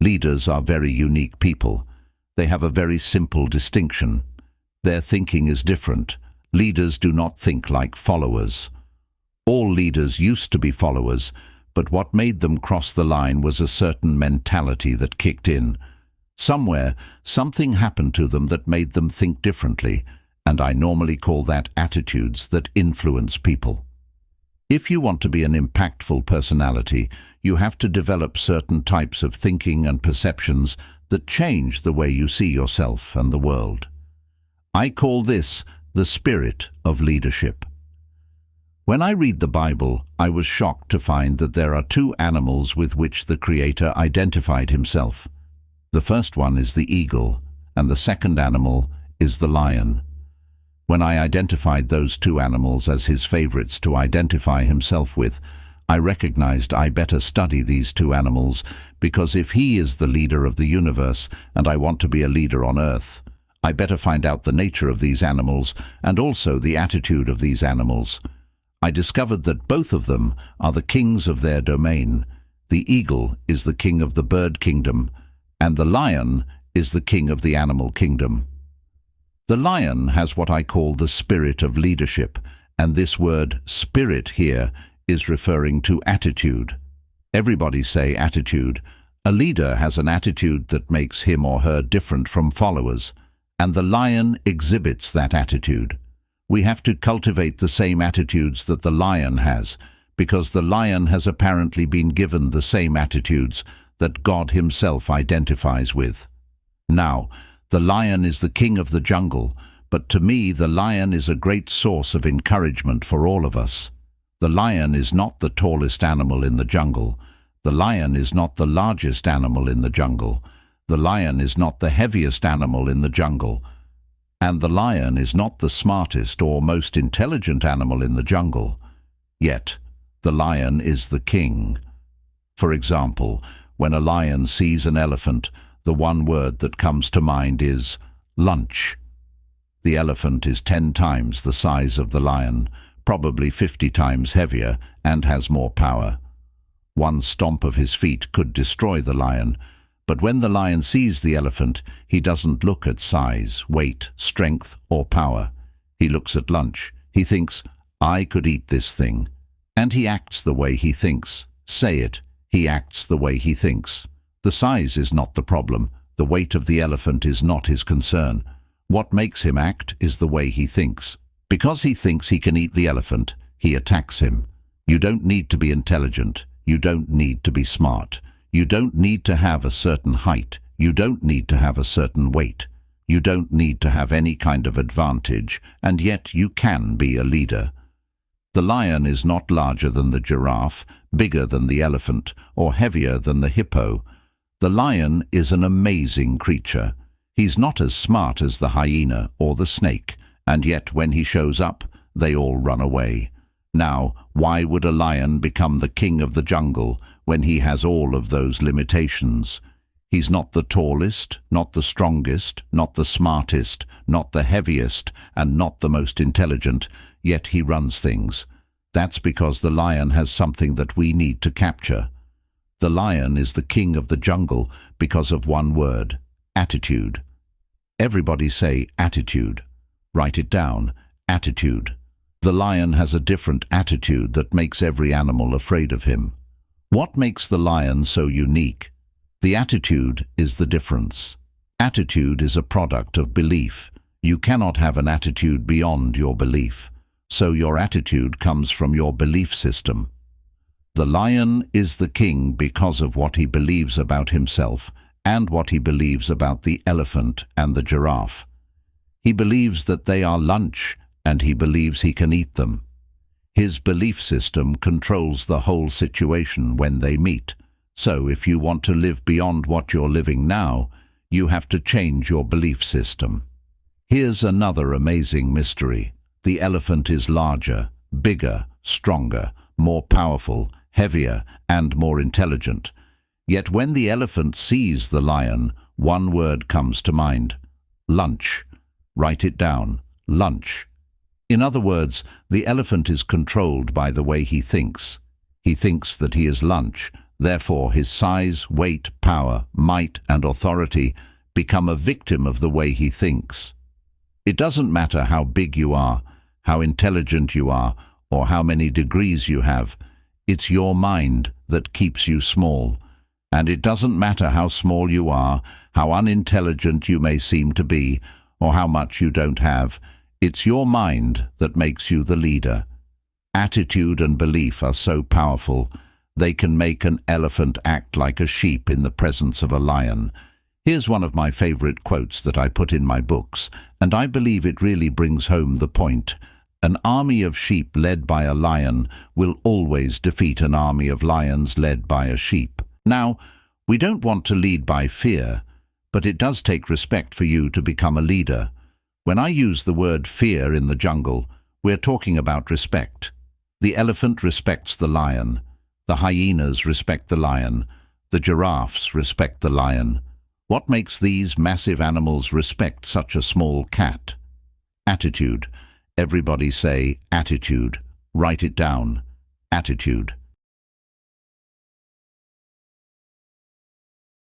Leaders are very unique people. They have a very simple distinction. Their thinking is different. Leaders do not think like followers. All leaders used to be followers, but what made them cross the line was a certain mentality that kicked in. Somewhere, something happened to them that made them think differently, and I normally call that attitudes that influence people. If you want to be an impactful personality, you have to develop certain types of thinking and perceptions that change the way you see yourself and the world. I call this the spirit of leadership. When I read the Bible, I was shocked to find that there are two animals with which the Creator identified himself. The first one is the eagle, and the second animal is the lion. When I identified those two animals as his favorites to identify himself with, I recognized I better study these two animals, because if he is the leader of the universe and I want to be a leader on earth, I better find out the nature of these animals and also the attitude of these animals. I discovered that both of them are the kings of their domain. The eagle is the king of the bird kingdom, and the lion is the king of the animal kingdom. The lion has what I call the spirit of leadership, and this word spirit here is referring to attitude. Everybody say attitude. A leader has an attitude that makes him or her different from followers, and the lion exhibits that attitude. We have to cultivate the same attitudes that the lion has, because the lion has apparently been given the same attitudes that God himself identifies with. Now, the lion is the king of the jungle, but to me the lion is a great source of encouragement for all of us. The lion is not the tallest animal in the jungle. The lion is not the largest animal in the jungle. The lion is not the heaviest animal in the jungle. And the lion is not the smartest or most intelligent animal in the jungle. Yet, the lion is the king. For example, when a lion sees an elephant, the one word that comes to mind is lunch. The elephant is 10 times the size of the lion, probably 50 times heavier, and has more power. One stomp of his feet could destroy the lion, but when the lion sees the elephant, he doesn't look at size, weight, strength, or power. He looks at lunch. He thinks, I could eat this thing. And he acts the way he thinks. Say it. He acts the way he thinks. The size is not the problem. The weight of the elephant is not his concern. What makes him act is the way he thinks. Because he thinks he can eat the elephant, he attacks him. You don't need to be intelligent. You don't need to be smart. You don't need to have a certain height. You don't need to have a certain weight. You don't need to have any kind of advantage, and yet you can be a leader. The lion is not larger than the giraffe, bigger than the elephant, or heavier than the hippo. The lion is an amazing creature. He's not as smart as the hyena or the snake, and yet when he shows up, they all run away. Now, why would a lion become the king of the jungle when he has all of those limitations? He's not the tallest, not the strongest, not the smartest, not the heaviest, and not the most intelligent, yet he runs things. That's because the lion has something that we need to capture. The lion is the king of the jungle because of one word: attitude. Everybody say attitude. Write it down. Attitude. The lion has a different attitude that makes every animal afraid of him. What makes the lion so unique? The attitude is the difference. Attitude is a product of belief. You cannot have an attitude beyond your belief. So your attitude comes from your belief system. The lion is the king because of what he believes about himself and what he believes about the elephant and the giraffe. He believes that they are lunch, and he believes he can eat them. His belief system controls the whole situation when they meet. So if you want to live beyond what you're living now, you have to change your belief system. Here's another amazing mystery. The elephant is larger, bigger, stronger, more powerful, heavier, and more intelligent. Yet when the elephant sees the lion, one word comes to mind: lunch. Write it down. Lunch. In other words, the elephant is controlled by the way he thinks. He thinks that he is lunch, Therefore, his size, weight, power, might, and authority become a victim of the way he thinks. It doesn't matter how big you are, how intelligent you are, or how many degrees you have. It's your mind that keeps you small. And it doesn't matter how small you are, how unintelligent you may seem to be, or how much you don't have. It's your mind that makes you the leader. Attitude and belief are so powerful, they can make an elephant act like a sheep in the presence of a lion. Here's one of my favorite quotes that I put in my books, and I believe it really brings home the point. An army of sheep led by a lion will always defeat an army of lions led by a sheep. Now, we don't want to lead by fear, but it does take respect for you to become a leader. When I use the word fear in the jungle, we're talking about respect. The elephant respects the lion. The hyenas respect the lion. The giraffes respect the lion. What makes these massive animals respect such a small cat? Attitude. Everybody say attitude. Write it down. Attitude.